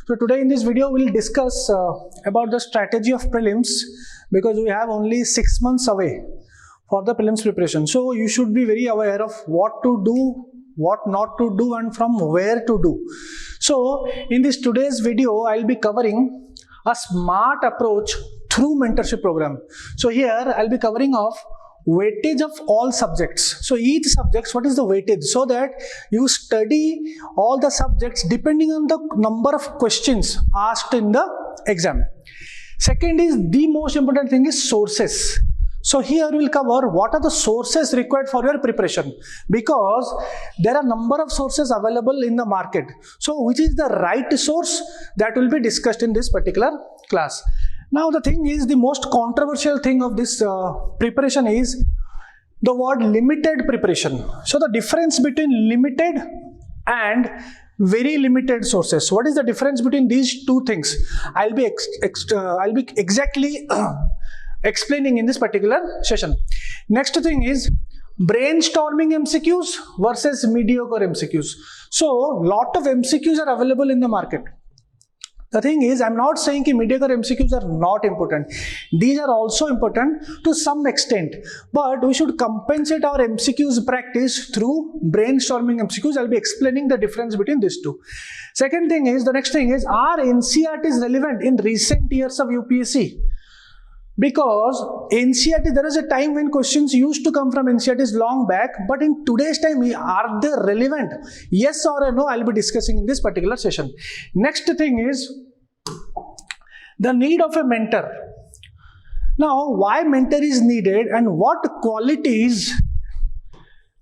So today in this video we'll discuss about the strategy of prelims, because we have only 6 months away for the prelims preparation. So you should be very aware of what to do, what not to do, and from where to do. So in this today's video I'll be covering a smart approach through mentorship program. So here I'll be covering of weightage of all subjects. So each subjects, what is the weightage, so that you study all the subjects depending on the number of questions asked in the exam. Second is, the most important thing is sources. So here we will cover what are the sources required for your preparation, because there are number of sources available in the market. So which is the right source, that will be discussed in this particular class. Now the thing is, the most controversial thing of this preparation is the word limited preparation. So the difference between limited and very limited sources. What is the difference between these two things? I'll be exactly explaining in this particular session. Next thing is brainstorming MCQs versus mediocre MCQs. So lot of MCQs are available in the market. The thing is, I'm not saying that mediocre MCQs are not important. These are also important to some extent, but we should compensate our MCQs practice through brainstorming MCQs. I'll be explaining the difference between these two. Second thing is, the next thing is, are NCERTs relevant in recent years of UPSC? Because NCERT, there was a time when questions used to come from NCERTs long back, but in today's time, are they relevant? Yes or no, I'll be discussing in this particular session. Next thing is the need of a mentor. Now, why mentor is needed and what qualities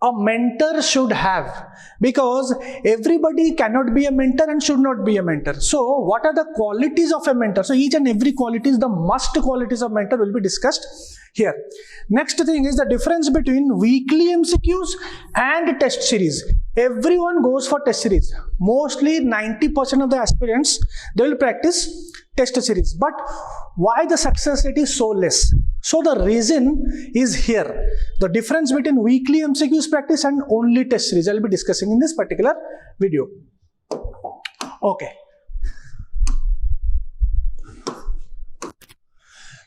a mentor should have, because everybody cannot be a mentor and should not be a mentor. So what are the qualities of a mentor? So each and every qualities, the must qualities of mentor will be discussed here. Next thing is the difference between weekly MCQs and test series. Everyone goes for test series. Mostly 90% of the aspirants, they will practice test series. But why the success rate is so less? So the reason is here. The difference between weekly MCQs practice and only test series, I'll be discussing in this particular video. Okay.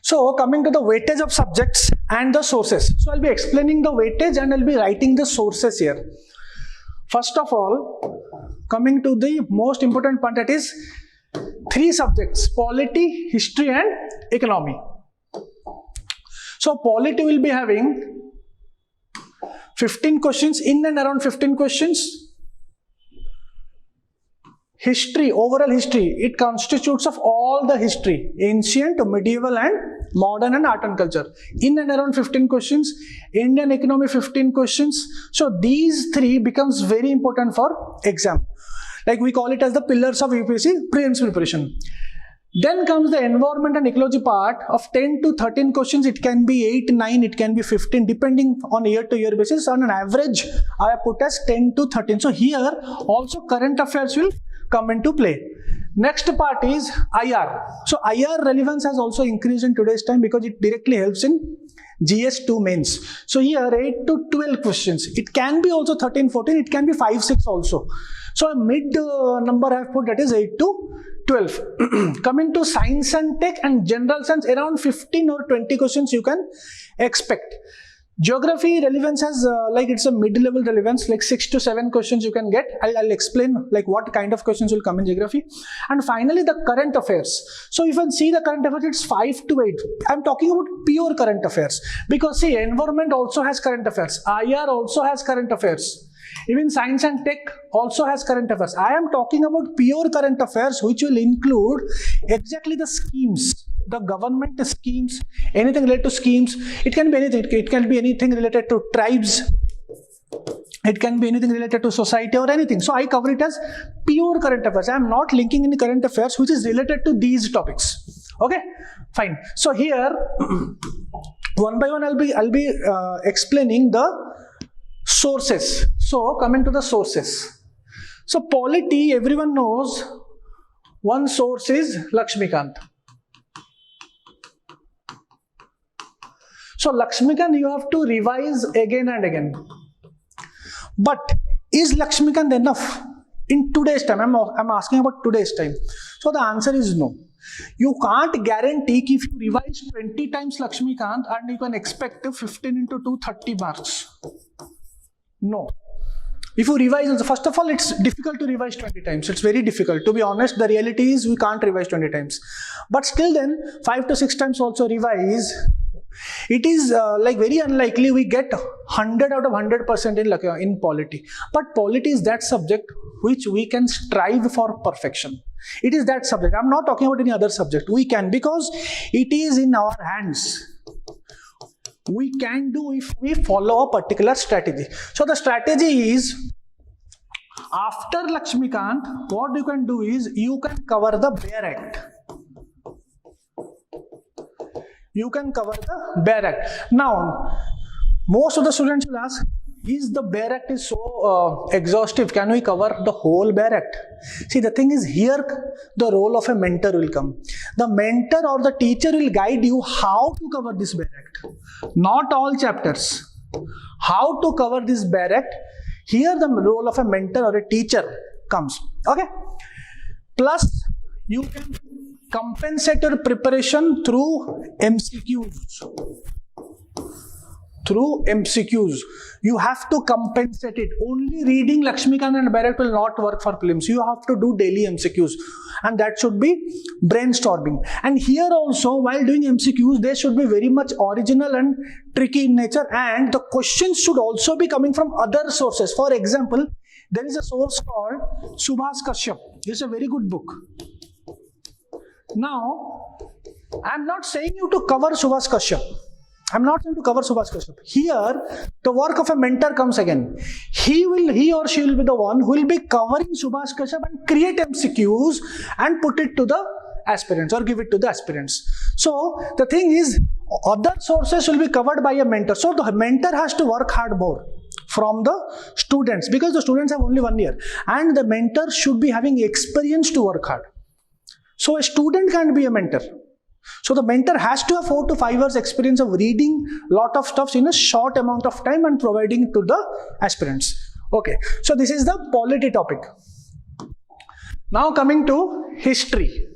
So coming to the weightage of subjects and the sources. So I'll be explaining the weightage and I'll be writing the sources here. First of all, coming to the most important part, that is 3 subjects: polity, history and economy. So polity will be having 15 questions, in and around 15 questions. History, overall history, it constitutes of all the history, ancient, medieval and modern and art and culture. In and around 15 questions. Indian economy 15 questions. So these 3 becomes very important for exam. Like we call it as the pillars of UPSC prelims preparation. Then comes the environment and ecology part of 10 to 13 questions. It can be 8, 9, it can be 15, depending on year-to-year basis. On an average, I have put as 10 to 13. So here also current affairs will come into play. Next part is IR. So IR relevance has also increased in today's time because it directly helps in GS2 mains. So here 8 to 12 questions. It can be also 13, 14. It can be 5, 6 also. So a mid number I have put, that is 8 to 12. Coming to science and tech and general science, around 15 or 20 questions you can expect. Geography relevance has like it's a mid-level relevance, like 6 to 7 questions you can get. I'll explain like what kind of questions will come in geography. And finally the current affairs. So if you see the current affairs, it's 5 to 8. I'm talking about pure current affairs, because see, environment also has current affairs, IR also has current affairs. Even science and tech also has current affairs. I am talking about pure current affairs, which will include exactly the schemes, the government schemes, anything related to schemes. It can be anything. It can be anything related to tribes. It can be anything related to society or anything. So I cover it as pure current affairs. I am not linking any current affairs which is related to these topics. Okay, fine. So here, one by one, I'll be explaining the sources. So coming to the sources. So polity, everyone knows one source is Lakshmikant. So Lakshmikant you have to revise again and again. But is Lakshmikant enough? In today's time, I'm asking about today's time. So the answer is no. You can't guarantee if you revise 20 times Lakshmikant and you can expect 15 into 2, 30 marks. No. If you revise, first of all, it's difficult to revise 20 times. It's very difficult. To be honest, the reality is we can't revise 20 times. But still then, 5 to 6 times also revise. It is like very unlikely we get 100 out of 100% in polity. But polity is that subject which we can strive for perfection. It is that subject. I'm not talking about any other subject. We can, because it is in our hands. We can do if we follow a particular strategy. So the strategy is, after Lakshmikant, what you can do is you can cover the bare act. You can cover the bare act. Now, most of the students will ask, is the bare act is so exhaustive? Can we cover the whole bare act? See, the thing is, here the role of a mentor will come. The mentor or the teacher will guide you how to cover this bare act. Not all chapters. How to cover this bare act. Here the role of a mentor or a teacher comes. Okay. Plus, you can compensate your preparation through MCQs. Through MCQs. You have to compensate it. Only reading Lakshmikant and bare act will not work for prelims. You have to do daily MCQs. And that should be brainstorming. And here also, while doing MCQs, they should be very much original and tricky in nature. And the questions should also be coming from other sources. For example, there is a source called Subhas Kashyap. This is a very good book. Now, I'm not saying you to cover Subhas Kashyap. I'm not going to cover Subhas Kashyap. Here, the work of a mentor comes again. He or she will be the one who will be covering Subhas Kashyap and create MCQs and put it to the aspirants or give it to the aspirants. So, the thing is, other sources will be covered by a mentor. So, the mentor has to work hard more from the students, because the students have only 1 year. And the mentor should be having experience to work hard. So, a student can't be a mentor. So the mentor has to have 4 to 5 years experience of reading lot of stuff in a short amount of time and providing to the aspirants. Okay, so this is the polity topic. Now coming to history.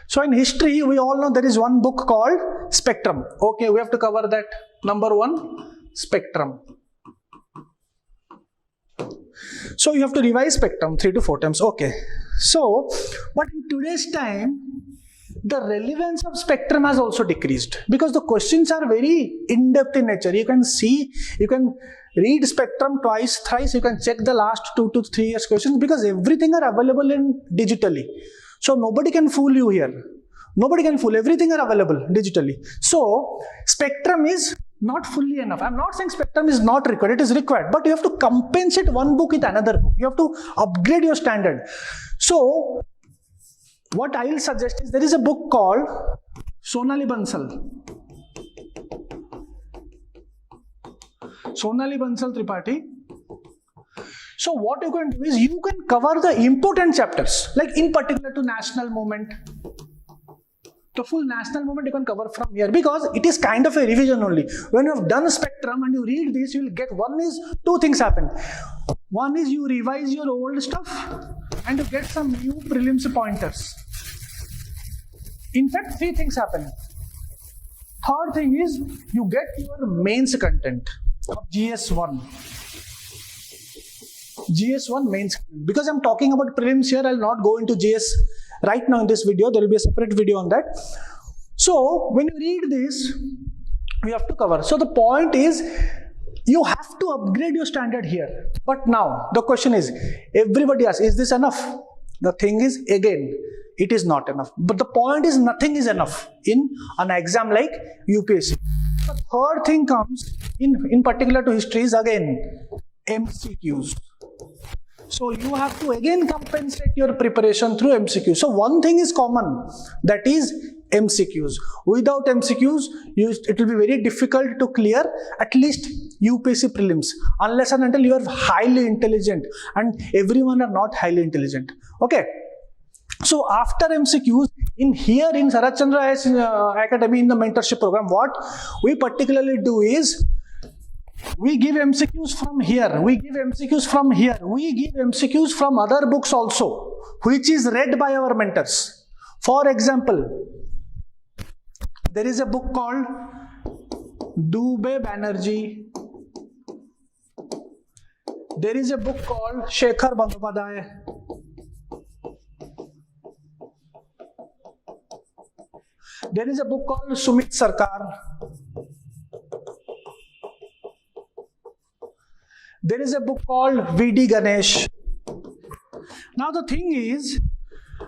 So in history, we all know there is one book called Spectrum. Okay, we have to cover that. Number 1, Spectrum. So you have to revise Spectrum 3 to 4 times. Okay. So, but in today's time, the relevance of Spectrum has also decreased, because the questions are very in-depth in nature. You can see, you can read Spectrum twice, thrice, you can check the last 2 to 3 years questions, because everything are available in digitally. So nobody can fool you here. Nobody can fool, everything are available digitally. So Spectrum is not fully enough. I'm not saying Spectrum is not required, it is required, but you have to compensate one book with another book. You have to upgrade your standard. So what I will suggest is, there is a book called Sonali Bansal. Sonali Bansal Tripathi. So what you can do is, you can cover the important chapters, like in particular to national movement. The full national movement you can cover from here, because it is kind of a revision only. When you have done Spectrum and you read this, you will get, one is, 2 things happen. One is you revise your old stuff and you get some new prelims pointers. In fact, 3 things happen. Third thing is, you get your mains content of GS1. GS1 mains content. Because I'm talking about prelims here, I'll not go into GS right now in this video. There will be a separate video on that. So when you read this, we have to cover. So the point is, you have to upgrade your standard here. But now the question is, everybody asks, is this enough? The thing is, again, it is not enough. But the point is, nothing is enough in an exam like UPSC. The third thing comes in particular to history is again MCQs. So you have to again compensate your preparation through MCQs. So one thing is common, that is MCQs. Without MCQs, it will be very difficult to clear at least UPSC prelims, unless and until you are highly intelligent, and everyone are not highly intelligent. Okay. So after MCQs, in Sarath Chandra Academy, in the mentorship program, what we particularly do is, We give MCQs from here, we give MCQs from here, we give MCQs from other books also, which is read by our mentors. For example, there is a book called Dubey Banerjee. There is a book called Shekhar Bandyopadhyay. There is a book called Sumit Sarkar. There is a book called V.D. Ganesh. Now the thing is,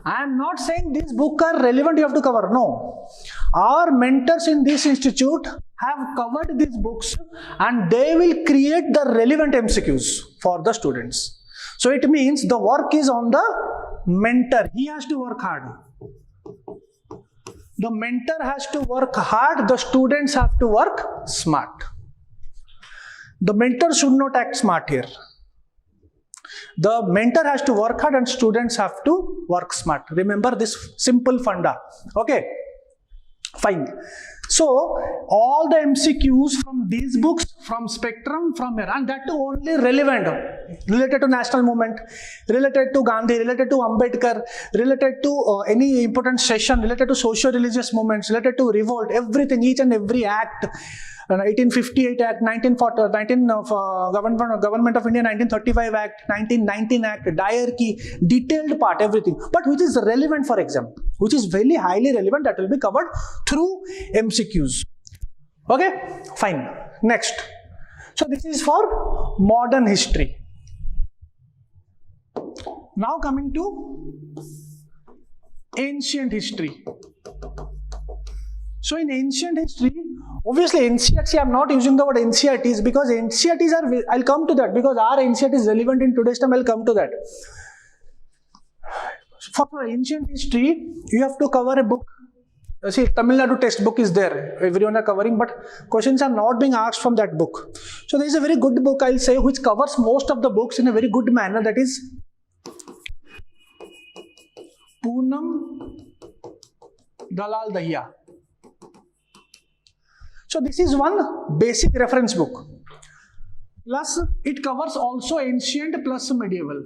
I am not saying these books are relevant, you have to cover. No. Our mentors in this institute have covered these books and they will create the relevant MCQs for the students. So it means the work is on the mentor. He has to work hard. The mentor has to work hard, the students have to work smart. The mentor should not act smart here. The mentor has to work hard and students have to work smart. Remember this simple funda. Okay, fine. So all the MCQs from these books, from Spectrum, from here, and that too only relevant, related to national movement, related to Gandhi, related to Ambedkar, related to any important session, related to socio-religious movements, related to revolt, everything, each and every act. 1858 Act, 1940, Government of India 1935 Act, 1919 Act, Diarchy, detailed part, everything. But which is relevant for exam, which is very highly relevant, that will be covered through MCQs. Okay, fine. Next. So this is for modern history. Now coming to ancient history. So in ancient history, obviously NCERT, I am not using the word NCERTs because NCERTs are, I'll come to that because our NCERT is relevant in today's time, I'll come to that. For ancient history, you have to cover a book. See, Tamil Nadu textbook is there, everyone are covering, but questions are not being asked from that book. So there is a very good book, I'll say, which covers most of the books in a very good manner, that is Poonam Dalal Dahiya. So this is one basic reference book. Plus it covers also ancient plus medieval.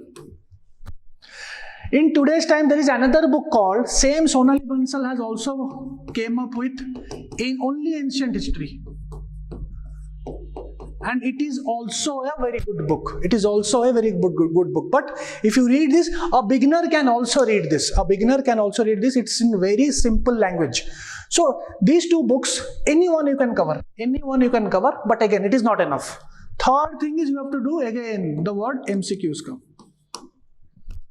In today's time there is another book called, same Sonali Bansal has also came up with, in only ancient history. And it is also a very good book. It is also a very good book. But if you read this, a beginner can also read this. A beginner can also read this. It's in very simple language. So these two books, anyone you can cover. Anyone you can cover. But again, it is not enough. Third thing is you have to do again the word MCQs come.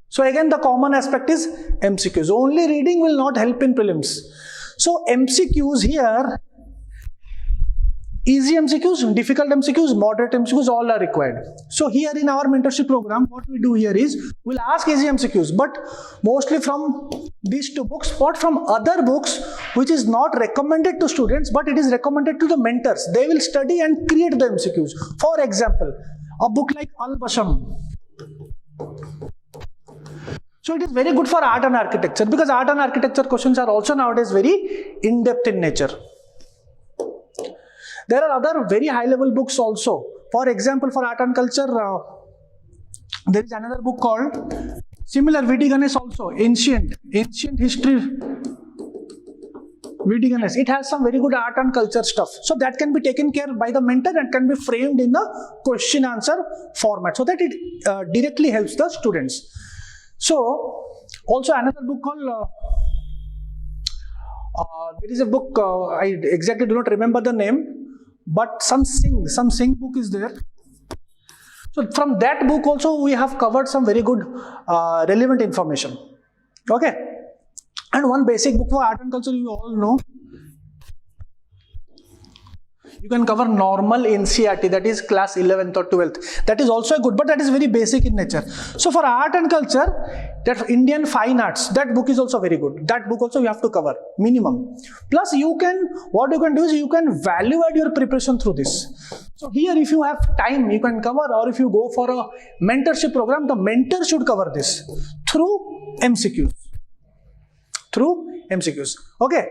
So again the common aspect is MCQs. Only reading will not help in prelims. So MCQs here, easy MCQs, difficult MCQs, moderate MCQs, all are required. So here in our mentorship program, what we do here is, we'll ask easy MCQs, but mostly from these two books, but from other books, which is not recommended to students, but it is recommended to the mentors. They will study and create the MCQs. For example, a book like Al-Basham. So it is very good for art and architecture, because art and architecture questions are also nowadays very in-depth in nature. There are other very high-level books also. For example, for art and culture, there is another book called, similar, V.D. Ganesh also, Ancient History, V.D. Ganesh. It has some very good art and culture stuff. So that can be taken care by the mentor and can be framed in a question-answer format, so that it directly helps the students. So, also another book called, there is a book, I exactly do not remember the name, but some Singh book is there. So from that book also we have covered some very good relevant information. Okay. And one basic book for art and culture you all know. You can cover normal NCERT, that is class 11th or 12th. That is also good, but that is very basic in nature. So for art and culture, that Indian fine arts, that book is also very good. That book also you have to cover, minimum. Plus you can, what you can do is you can value add your preparation through this. So here if you have time, you can cover, or if you go for a mentorship program, the mentor should cover this through MCQs. Through MCQs. Okay.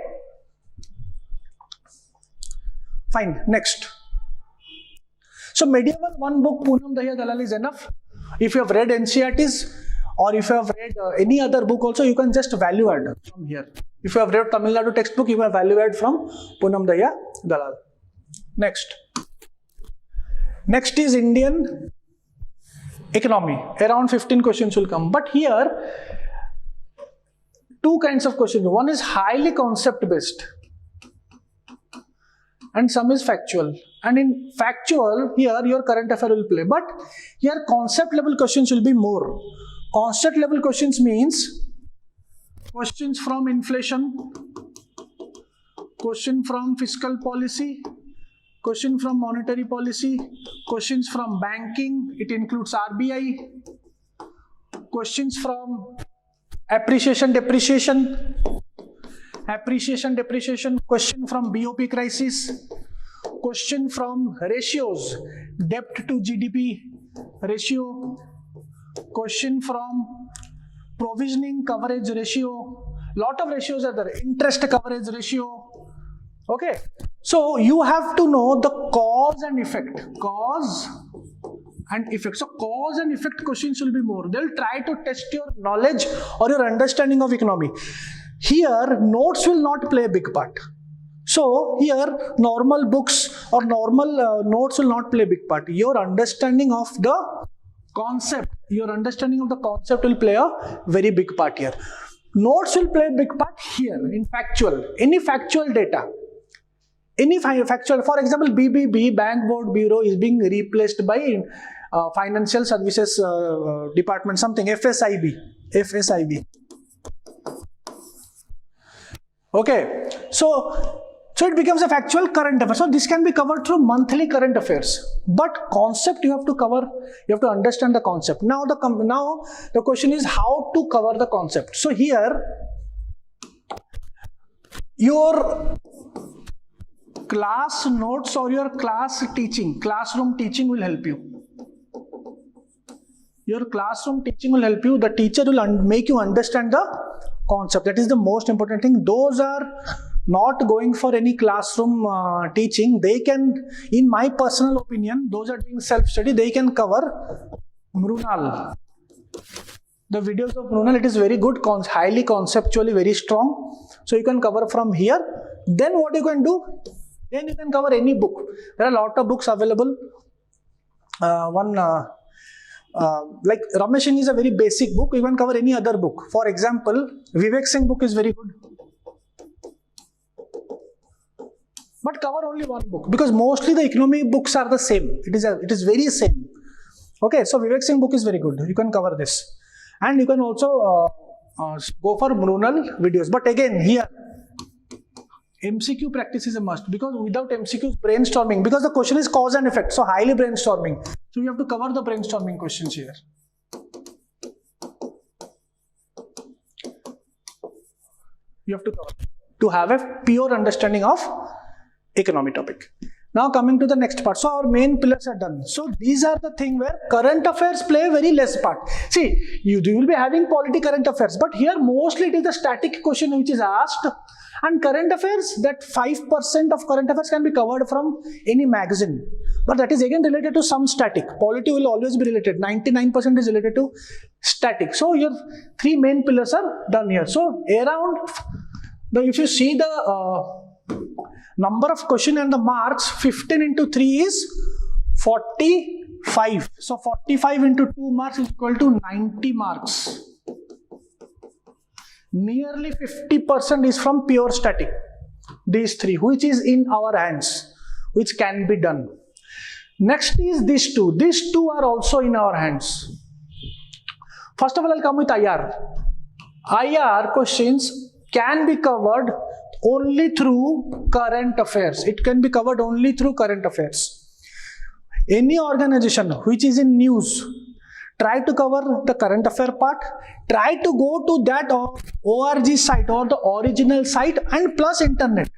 Fine, next. So medieval one book Poonam Dahiya Dalal is enough. If you have read NCERTs or if you have read any other book also, you can just value add from here. If you have read Tamil Nadu textbook, you can value add from Poonam Dahiya Dalal. Next is Indian economy. Around 15 questions will come. But here, two kinds of questions. One is highly concept based and some is factual. And in factual, here your current affair will play. But here concept level questions will be more. Concept level questions means questions from inflation, question from fiscal policy, question from monetary policy, questions from banking, it includes RBI, questions from appreciation, depreciation, question from BOP crisis, question from ratios, debt to GDP ratio, question from provisioning coverage ratio, lot of ratios are there, interest coverage ratio. Okay, so you have to know the cause and effect. So cause and effect questions will be more. They'll try to test your knowledge or your understanding of economy. Here, notes will not play a big part. So here, normal books or normal notes will not play a big part. Your understanding of the concept, will play a very big part here. Notes will play a big part here in factual. Any factual data. Any factual, for example, BBB, Bank Board Bureau is being replaced by Financial Services Department, something, FSIB. Okay, so it becomes a factual current affair. So this can be covered through monthly current affairs. But concept you have to cover, you have to understand the concept. Now the question is how to cover the concept. So here, your class notes or your classroom teaching will help you. Your classroom teaching will help you. The teacher will make you understand the concept. That is the most important thing. Those are not going for any classroom teaching. They can, in my personal opinion, those are doing self-study, they can cover Mrunal. The videos of Mrunal, it is very good, highly conceptually very strong. So you can cover from here. Then what you can do? Then you can cover any book. There are a lot of books available. Like Ramesh is a very basic book. You can cover any other book. For example, Vivek Singh book is very good. But cover only one book because mostly the economy books are the same. It is very same. Okay, so Vivek Singh book is very good. You can cover this, and you can also go for Mrunal videos. But again, here MCQ practice is a must because without MCQs, brainstorming, because the question is cause and effect, so highly brainstorming. So you have to cover the brainstorming questions here. You have to cover to have a pure understanding of economy topic. Now coming to the next part. So our main pillars are done. So these are the thing where current affairs play very less part. See, you will be having polity current affairs, but here mostly it is the static question which is asked. And current affairs, that 5% of current affairs can be covered from any magazine. But that is again related to some static. Polity will always be related. 99% is related to static. So your three main pillars are done here. So around, if you see the number of question and the marks, 15 into 3 is 45. So 45 into 2 marks is equal to 90 marks. Nearly 50% is from pure static. These three, which is in our hands, which can be done. Next is these two. These two are also in our hands. First of all, I'll come with IR. IR questions can be covered only through current affairs. It can be covered only through current affairs. Any organization which is in news, try to cover the current affair part, try to go to that ORG site or the original site and plus internet.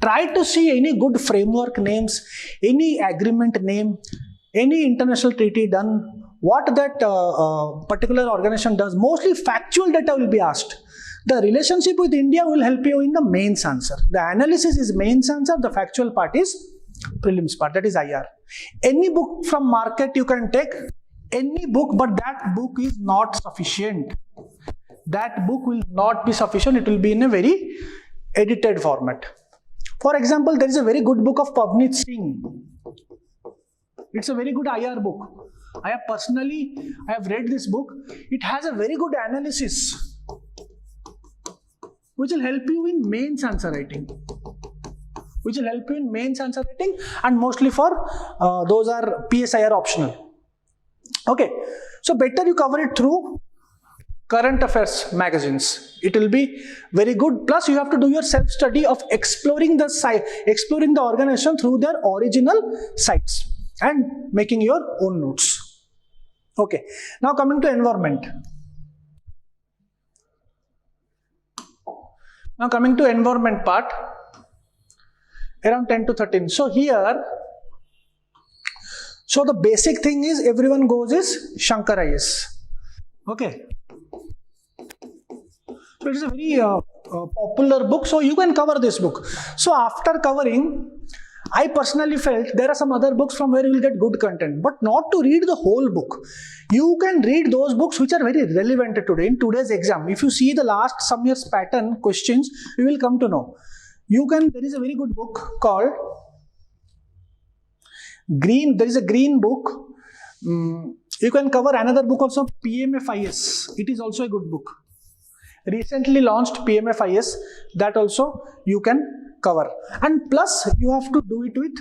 Try to see any good framework names, any agreement name, any international treaty done, what that particular organization does. Mostly factual data will be asked. The relationship with India will help you in the mains answer. The analysis is mains answer, the factual part is prelims part, that is IR. Any book from market you can take, any book, but that book is not sufficient. That book will not be sufficient. It will be in a very edited format. For example, there is a very good book of Pavneet Singh. It's a very good IR book. I have read this book. It has a very good analysis, which will help you in mains answer writing. And mostly for those are PSIR optional. Okay, so better you cover it through current affairs magazines. It will be very good. Plus, you have to do your self-study of exploring the organization through their original sites and making your own notes. Okay, now coming to environment. Now coming to environment part, around 10 to 13. So here, so the basic thing is everyone goes is Shankar IS. Okay. So it is a very popular book, so you can cover this book. So after covering, I personally felt there are some other books from where you will get good content, but not to read the whole book. You can read those books which are very relevant today in today's exam. If you see the last some years pattern questions, you will come to know. There is a very good book called Green. There is a green book. You can cover another book also, PMFIS. It is also a good book. Recently launched PMFIS, that also you can cover. And plus you have to do it with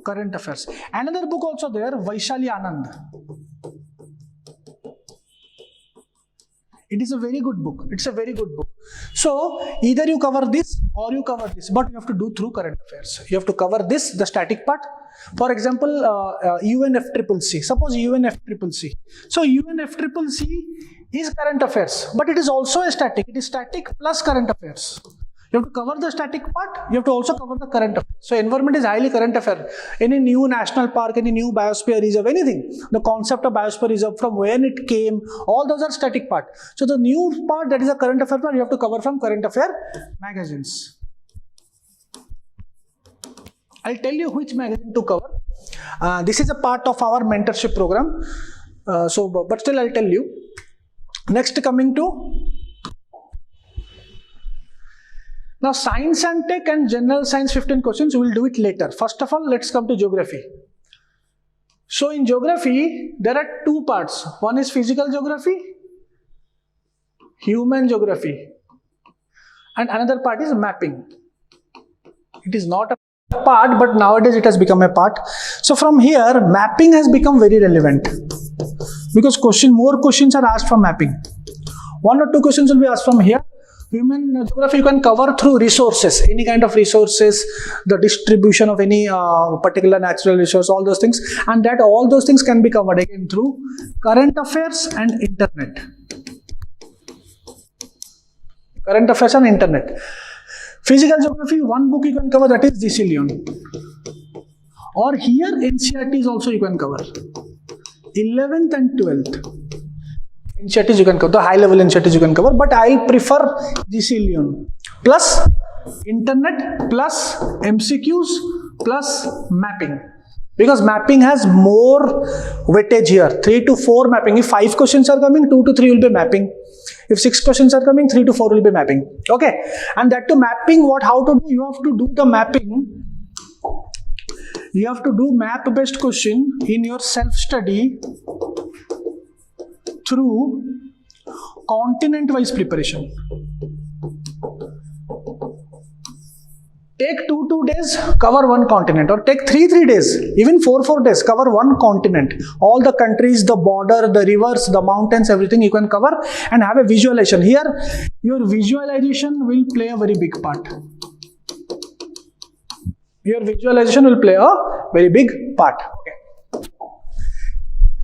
current affairs. Another book also there, Vaishali Anand. It is a very good book. It's a very good book. So either you cover this or you cover this, but you have to do through current affairs. You have to cover this, the static part. For example, UNFCCC. Suppose UNFCCC. So UNFCCC is current affairs, but it is also a static. It is static plus current affairs. You have to cover the static part, you have to also cover the current affairs. So environment is highly current affair. Any new national park, any new biosphere reserve, anything. The concept of biosphere reserve, from when it came, all those are static part. So the new part, that is a current affair part, you have to cover from current affair magazines. I'll tell you which magazine to cover. This is a part of our mentorship program. But still I'll tell you. Next, coming to now science and tech and general science 15 questions, we will do it later. First of all, let's come to geography. So in geography, there are two parts. One is physical geography, human geography, and another part is mapping. It is not a part, but nowadays it has become a part. So from here, mapping has become very relevant because more questions are asked from mapping. 1 or 2 questions will be asked from here. Human geography you can cover through resources, any kind of resources, the distribution of any particular natural resource, all those things, and that all those things can be covered again through current affairs and internet. Current affairs and internet. Physical geography, one book you can cover, that is Decillion. Or here NCERTs also you can cover. 11th and 12th. NCERTs you can cover, the high level NCERTs you can cover, but I prefer Decillion. Plus internet, plus MCQs, plus mapping. Because mapping has more weightage here. 3 to 4 mapping. If 5 questions are coming, 2 to 3 will be mapping. If 6 questions are coming, 3 to 4 will be mapping. Okay. And that to mapping, how to do? You have to do the mapping. You have to do map-based question in your self-study through continent-wise preparation. Take 2 days, cover one continent, or take 3 days, even 4 days, cover one continent. All the countries, the border, the rivers, the mountains, everything you can cover and have a visualization. Here, your visualization will play a very big part. Your visualization will play a very big part. Okay.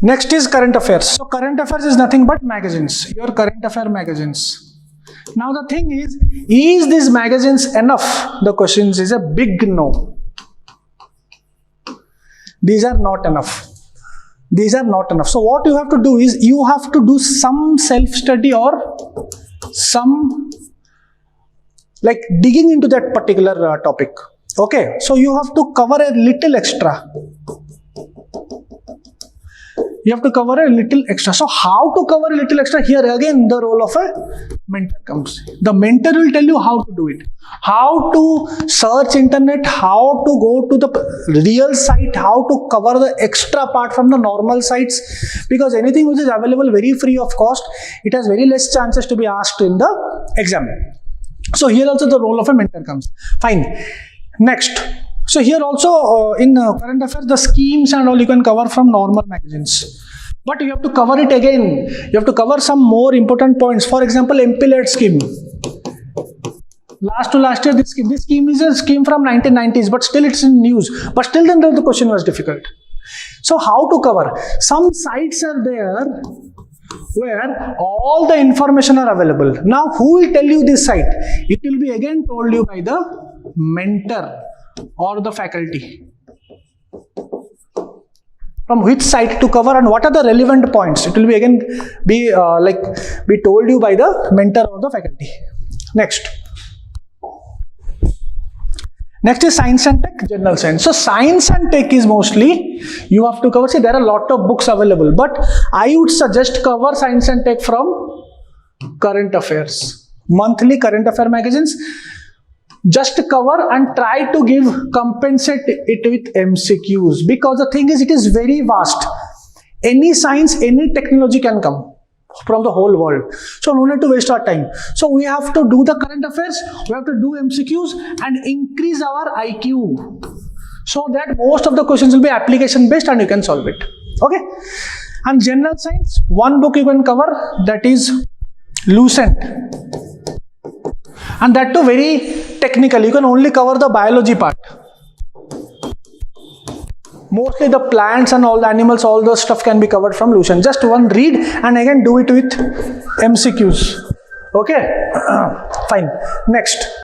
Next is current affairs. So current affairs is nothing but magazines, your current affair magazines. Now the thing is these magazines enough? The question is a big no. These are not enough. These are not enough. So what you have to do is, you have to do some self-study or some like digging into that particular topic. Okay, so you have to cover a little extra. You have to cover a little extra. So how to cover a little extra? Here again the role of a mentor comes. The mentor will tell you how to do it. How to search internet, how to go to the real site, how to cover the extra part from the normal sites. Because anything which is available very free of cost, it has very less chances to be asked in the exam. So here also the role of a mentor comes. Fine. Next. So here also in current affairs, the schemes and all you can cover from normal magazines. But you have to cover it again. You have to cover some more important points. For example, MP-led scheme. Last year, this scheme is a scheme from 1990s, but still it's in news. But still then the question was difficult. So how to cover? Some sites are there where all the information are available. Now who will tell you this site? It will be again told you by the mentor or the faculty. From which site to cover and what are the relevant points? It will be again be told you by the mentor or the faculty. Next is science and tech, general science. So science and tech is mostly you have to cover. See, there are a lot of books available, but I would suggest cover science and tech from current affairs, monthly current affair magazines. Just cover and try to compensate it with MCQs, because the thing is, it is very vast. Any science, any technology can come from the whole world. So no need to waste our time. So we have to do the current affairs, we have to do MCQs and increase our IQ, so that most of the questions will be application based and you can solve it. Okay. And general science, one book you can cover, that is Lucent. And that too very technical. You can only cover the biology part. Mostly the plants and all the animals, all the stuff can be covered from Lucent. Just one read and again do it with MCQs. Okay? Fine. Next.